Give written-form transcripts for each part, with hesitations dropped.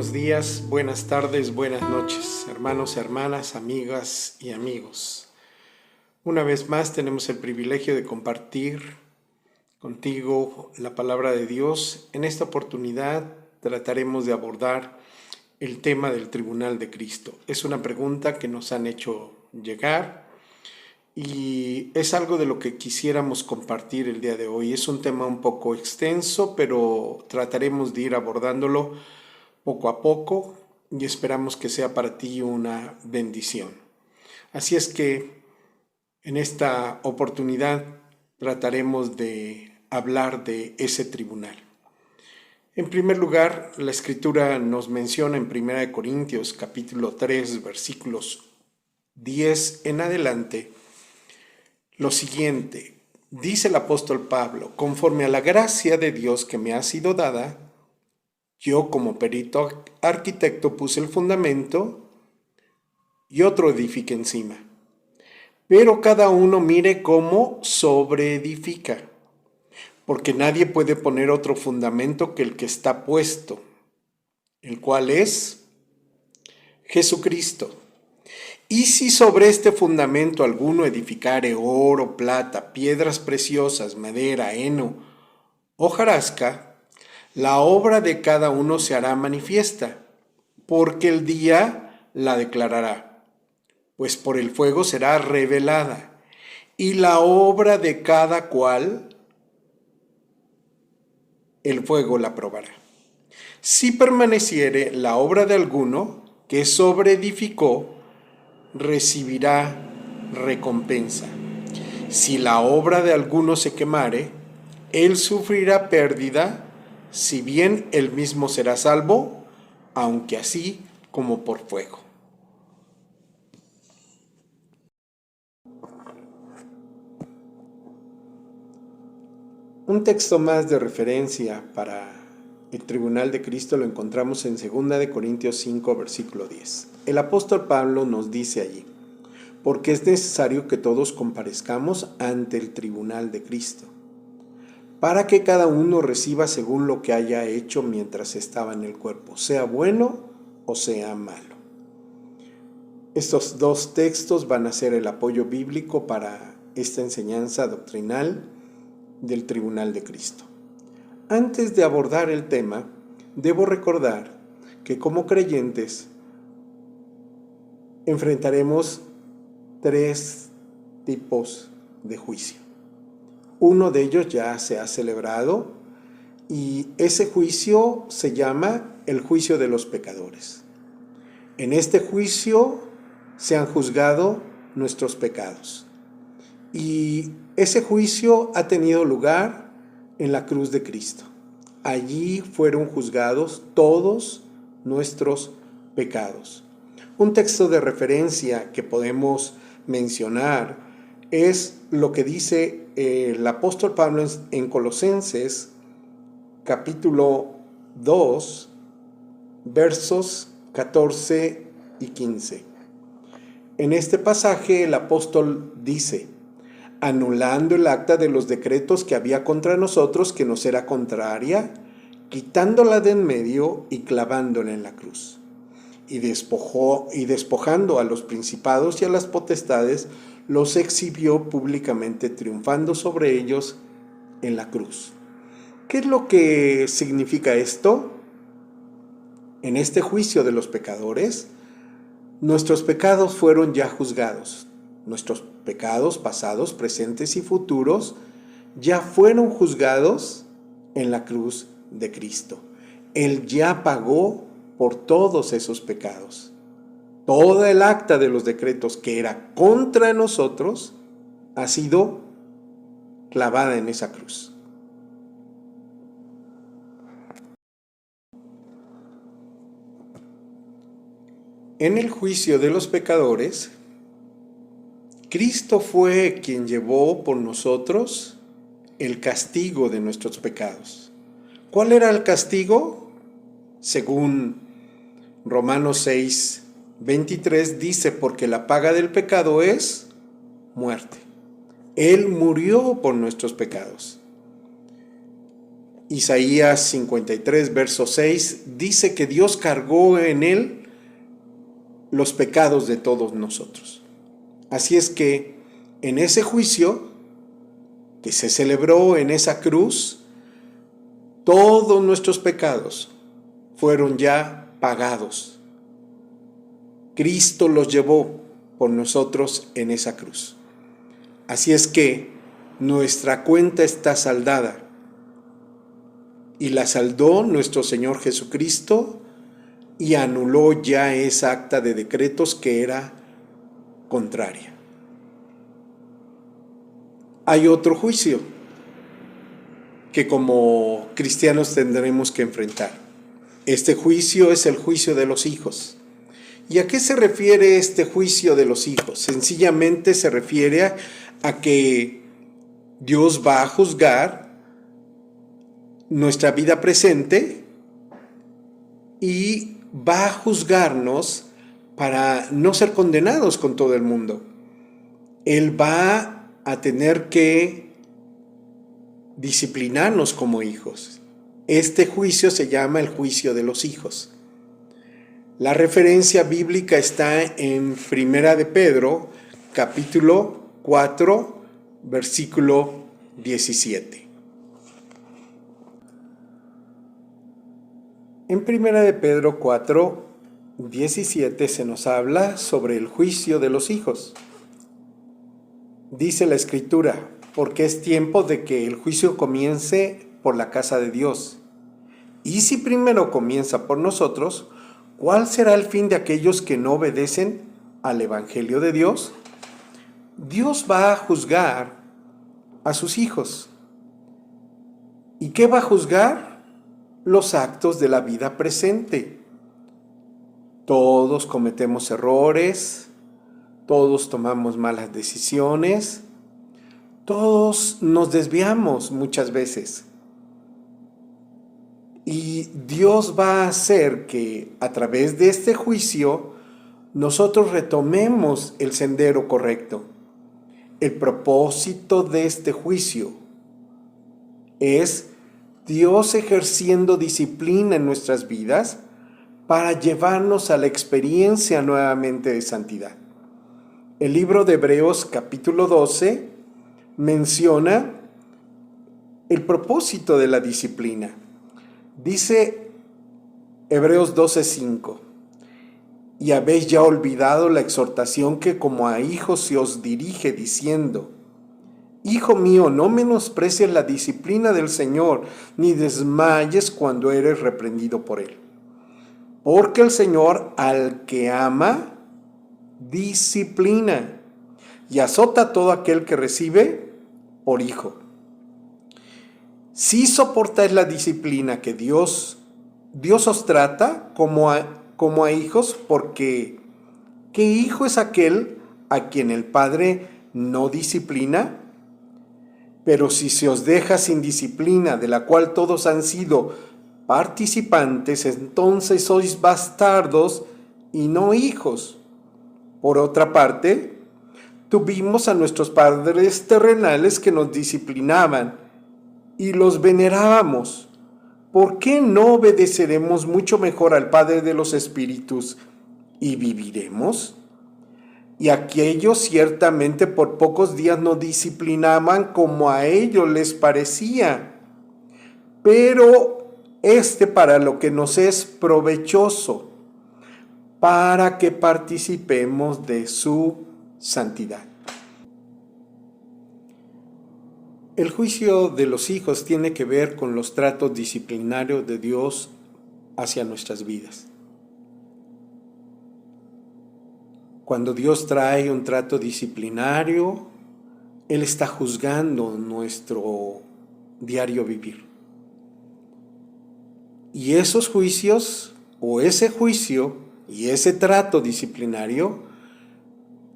Buenos días, buenas tardes, buenas noches, hermanos, hermanas, amigas y amigos. Una vez más tenemos el privilegio de compartir contigo la palabra de Dios. En esta oportunidad trataremos de abordar el tema del Tribunal de Cristo. Es una pregunta que nos han hecho llegar y es algo de lo que quisiéramos compartir el día de hoy. Es un tema un poco extenso, pero trataremos de ir abordándolo poco a poco y esperamos que sea para ti una bendición. Así es que en esta oportunidad trataremos de hablar de ese tribunal. En primer lugar, la Escritura nos menciona en 1 Corintios capítulo 3, versículos 10 en adelante, lo siguiente. Dice el apóstol Pablo: conforme a la gracia de Dios que me ha sido dada, yo como perito arquitecto puse el fundamento y otro edifica encima. Pero cada uno mire cómo sobreedifica, porque nadie puede poner otro fundamento que el que está puesto, el cual es Jesucristo. Y si sobre este fundamento alguno edificare oro, plata, piedras preciosas, madera, heno, hojarasca, la obra de cada uno se hará manifiesta, porque el día la declarará, pues por el fuego será revelada, y la obra de cada cual el fuego la probará. Si permaneciere la obra de alguno que sobreedificó, recibirá recompensa. Si la obra de alguno se quemare, él sufrirá pérdida, si bien él mismo será salvo, aunque así como por fuego. Un texto más de referencia para el Tribunal de Cristo lo encontramos en 2 Corintios 5, versículo 10. El apóstol Pablo nos dice allí: porque es necesario que todos comparezcamos ante el Tribunal de Cristo, para que cada uno reciba según lo que haya hecho mientras estaba en el cuerpo, sea bueno o sea malo. Estos dos textos van a ser el apoyo bíblico para esta enseñanza doctrinal del Tribunal de Cristo. Antes de abordar el tema, debo recordar que como creyentes enfrentaremos tres tipos de juicio. Uno de ellos ya se ha celebrado y ese juicio se llama el juicio de los pecadores. En este juicio se han juzgado nuestros pecados y ese juicio ha tenido lugar en la cruz de Cristo. Allí fueron juzgados todos nuestros pecados. Un texto de referencia que podemos mencionar es lo que dice el apóstol Pablo en Colosenses capítulo 2, versos 14 y 15. En este pasaje el apóstol dice: anulando el acta de los decretos que había contra nosotros, que nos era contraria, quitándola de en medio y clavándola en la cruz. Y despojando a los principados y a las potestades, los exhibió públicamente, triunfando sobre ellos en la cruz. ¿Qué es lo que significa esto? En este juicio de los pecadores, nuestros pecados fueron ya juzgados. Nuestros pecados pasados, presentes y futuros ya fueron juzgados en la cruz de Cristo. Él ya pagó por todos esos pecados. Toda el acta de los decretos que era contra nosotros ha sido clavada en esa cruz. En el juicio de los pecadores, Cristo fue quien llevó por nosotros el castigo de nuestros pecados. ¿Cuál era el castigo? Según Romanos 6, 23 dice: porque la paga del pecado es muerte. Él murió por nuestros pecados. Isaías 53, verso 6, dice que Dios cargó en él los pecados de todos nosotros. Así es que en ese juicio que se celebró en esa cruz, todos nuestros pecados fueron ya pagados. Cristo los llevó por nosotros en esa cruz. Así es que nuestra cuenta está saldada y la saldó nuestro Señor Jesucristo y anuló ya esa acta de decretos que era contraria. Hay otro juicio que como cristianos tendremos que enfrentar. Este juicio es el juicio de los hijos. ¿Y a qué se refiere este juicio de los hijos? Sencillamente se refiere a que Dios va a juzgar nuestra vida presente y va a juzgarnos para no ser condenados con todo el mundo. Él va a tener que disciplinarnos como hijos. Este juicio se llama el juicio de los hijos. La referencia bíblica está en Primera de Pedro, capítulo 4, versículo 17. En Primera de Pedro 4, 17 se nos habla sobre el juicio de los hijos. Dice la Escritura, porque es tiempo de que el juicio comience por la casa de Dios. Y si primero comienza por nosotros, ¿cuál será el fin de aquellos que no obedecen al Evangelio de Dios? Dios va a juzgar a sus hijos. ¿Y qué va a juzgar? Los actos de la vida presente. Todos cometemos errores, todos tomamos malas decisiones, todos nos desviamos muchas veces. Y Dios va a hacer que a través de este juicio nosotros retomemos el sendero correcto. El propósito de este juicio es Dios ejerciendo disciplina en nuestras vidas para llevarnos a la experiencia nuevamente de santidad. El libro de Hebreos capítulo 12 menciona el propósito de la disciplina. Dice Hebreos 12:5, y habéis ya olvidado la exhortación que como a hijos se os dirige diciendo, Hijo mío, no menosprecies la disciplina del Señor, ni desmayes cuando eres reprendido por Él. Porque el Señor al que ama, disciplina, y azota a todo aquel que recibe por hijo. Si soportáis la disciplina que Dios os trata como a hijos, porque ¿qué hijo es aquel a quien el Padre no disciplina? Pero si se os deja sin disciplina, de la cual todos han sido participantes, entonces sois bastardos y no hijos. Por otra parte, tuvimos a nuestros padres terrenales que nos disciplinaban y los venerábamos. ¿Por qué no obedeceremos mucho mejor al Padre de los Espíritus y viviremos? Y aquellos ciertamente por pocos días nos disciplinaban como a ellos les parecía, pero para lo que nos es provechoso, para que participemos de su santidad. El juicio de los hijos tiene que ver con los tratos disciplinarios de Dios hacia nuestras vidas. Cuando Dios trae un trato disciplinario, Él está juzgando nuestro diario vivir. Y esos juicios, o ese juicio y ese trato disciplinario,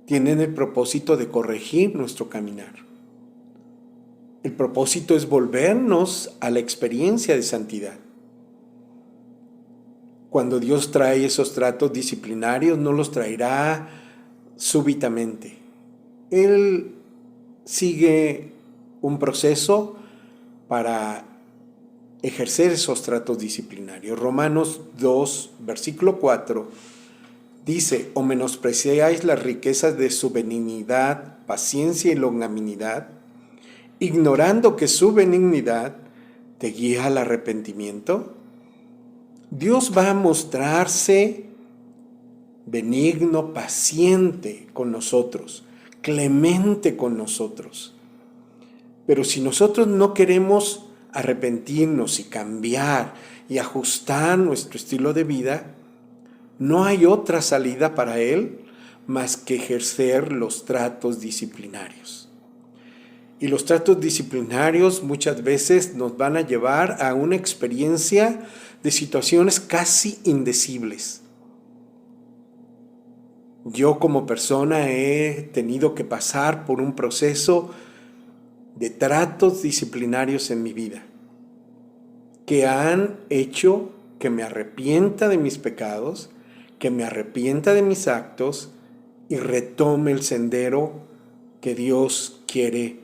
tienen el propósito de corregir nuestro caminar. El propósito es volvernos a la experiencia de santidad. Cuando Dios trae esos tratos disciplinarios, no los traerá súbitamente. Él sigue un proceso para ejercer esos tratos disciplinarios. Romanos 2, versículo 4, dice: o menospreciáis las riquezas de su benignidad, paciencia y longanimidad, ignorando que su benignidad te guía al arrepentimiento. Dios va a mostrarse benigno, paciente con nosotros, clemente con nosotros. Pero si nosotros no queremos arrepentirnos y cambiar y ajustar nuestro estilo de vida, no hay otra salida para Él más que ejercer los tratos disciplinarios. Y los tratos disciplinarios muchas veces nos van a llevar a una experiencia de situaciones casi indecibles. Yo como persona he tenido que pasar por un proceso de tratos disciplinarios en mi vida que han hecho que me arrepienta de mis pecados, que me arrepienta de mis actos y retome el sendero que Dios quiere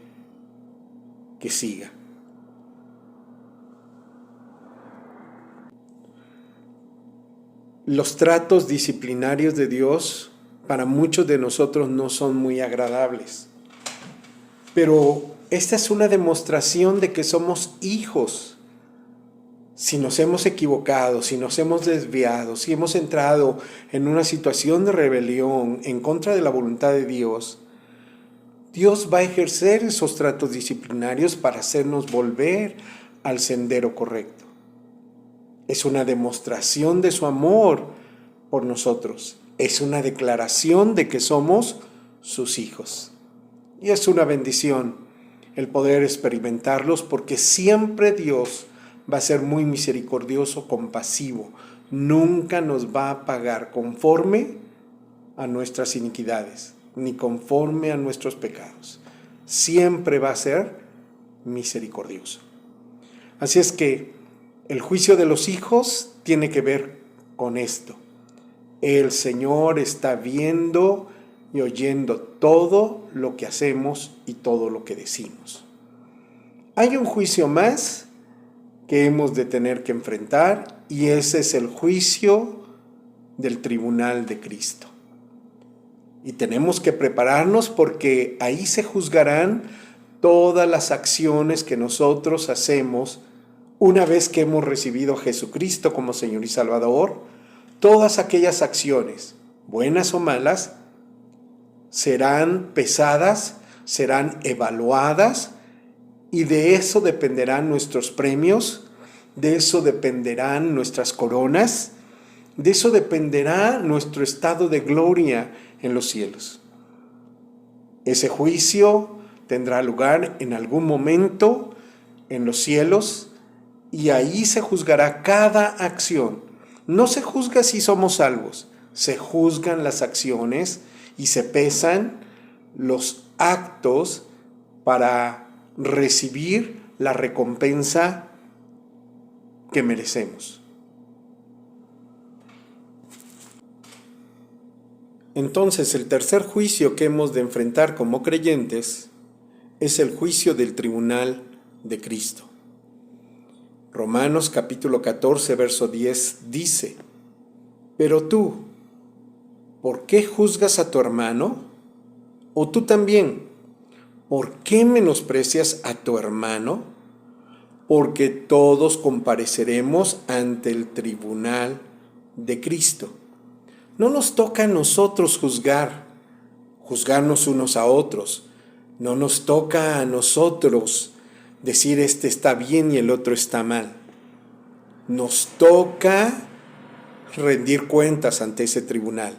que siga. Los tratos disciplinarios de Dios para muchos de nosotros no son muy agradables, pero esta es una demostración de que somos hijos. Si nos hemos equivocado, si nos hemos desviado, si hemos entrado en una situación de rebelión en contra de la voluntad de Dios, Dios va a ejercer esos tratos disciplinarios para hacernos volver al sendero correcto. Es una demostración de su amor por nosotros. Es una declaración de que somos sus hijos. Y es una bendición el poder experimentarlos, porque siempre Dios va a ser muy misericordioso, compasivo. Nunca nos va a pagar conforme a nuestras iniquidades, ni conforme a nuestros pecados. Siempre va a ser misericordioso. Así es que el juicio de los hijos tiene que ver con esto. El Señor está viendo y oyendo todo lo que hacemos y todo lo que decimos. Hay un juicio más que hemos de tener que enfrentar, y ese es el juicio del tribunal de Cristo. Y tenemos que prepararnos, porque ahí se juzgarán todas las acciones que nosotros hacemos una vez que hemos recibido a Jesucristo como Señor y Salvador. Todas aquellas acciones, buenas o malas, serán pesadas, serán evaluadas, y de eso dependerán nuestros premios, de eso dependerán nuestras coronas, de eso dependerá nuestro estado de gloria en los cielos. Ese juicio tendrá lugar en algún momento en los cielos, y ahí se juzgará cada acción. No se juzga si somos salvos, se juzgan las acciones y se pesan los actos para recibir la recompensa que merecemos. Entonces, el tercer juicio que hemos de enfrentar como creyentes es el juicio del tribunal de Cristo. Romanos capítulo 14, verso 10 dice: pero tú, ¿por qué juzgas a tu hermano? O tú también, ¿por qué menosprecias a tu hermano? Porque todos compareceremos ante el tribunal de Cristo. No nos toca a nosotros juzgarnos unos a otros. No nos toca a nosotros decir este está bien y el otro está mal. Nos toca rendir cuentas ante ese tribunal.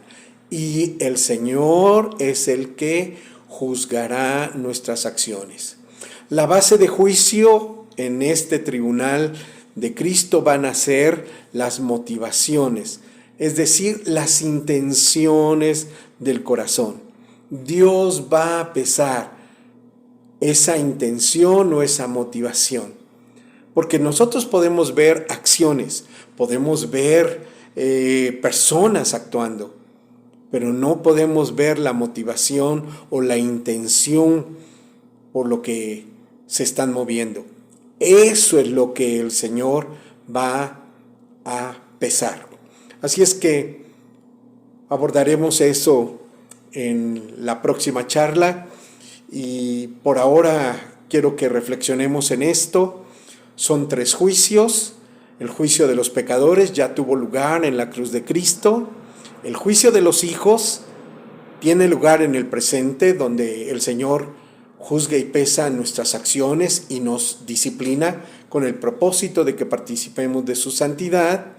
Y el Señor es el que juzgará nuestras acciones. La base de juicio en este tribunal de Cristo van a ser las motivaciones, es decir, las intenciones del corazón. Dios va a pesar esa intención o esa motivación, porque nosotros podemos ver acciones, podemos ver personas actuando, pero no podemos ver la motivación o la intención por lo que se están moviendo. Eso es lo que el Señor va a pesar. Así es que abordaremos eso en la próxima charla y por ahora quiero que reflexionemos en esto. Son 3 juicios. El juicio de los pecadores ya tuvo lugar en la cruz de Cristo. El juicio de los hijos tiene lugar en el presente, donde el Señor juzga y pesa nuestras acciones y nos disciplina con el propósito de que participemos de su santidad.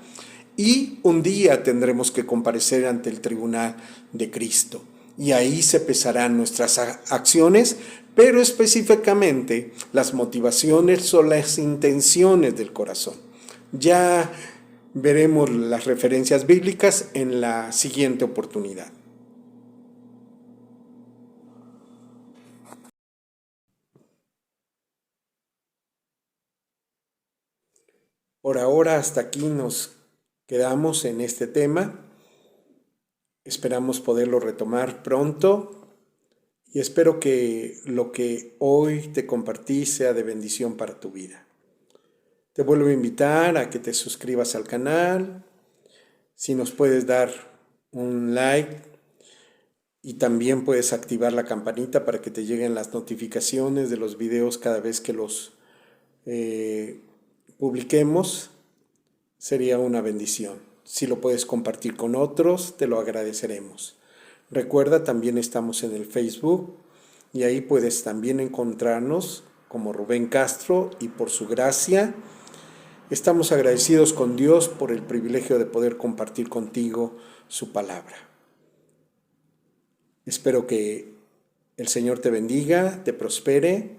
Y un día tendremos que comparecer ante el tribunal de Cristo. Y ahí se pesarán nuestras acciones, pero específicamente las motivaciones o las intenciones del corazón. Ya veremos las referencias bíblicas en la siguiente oportunidad. Por ahora hasta aquí nos quedamos en este tema. Esperamos poderlo retomar pronto y espero que lo que hoy te compartí sea de bendición para tu vida. Te vuelvo a invitar a que te suscribas al canal, si nos puedes dar un like y también puedes activar la campanita para que te lleguen las notificaciones de los videos cada vez que los publiquemos. Sería una bendición. Si lo puedes compartir con otros, te lo agradeceremos. Recuerda, también estamos en el Facebook y ahí puedes también encontrarnos como Rubén Castro, y por su gracia estamos agradecidos con Dios por el privilegio de poder compartir contigo su palabra. Espero que el Señor te bendiga, te prospere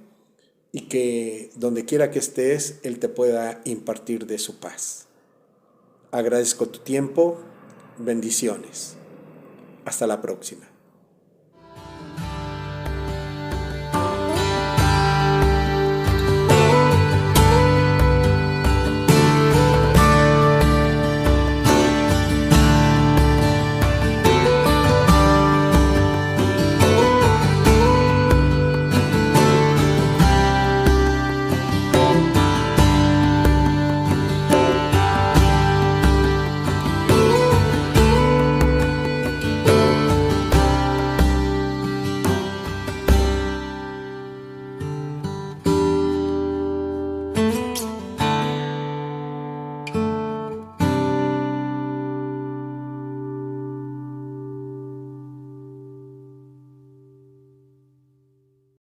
y que donde quiera que estés, Él te pueda impartir de su paz. Agradezco tu tiempo. Bendiciones. Hasta la próxima.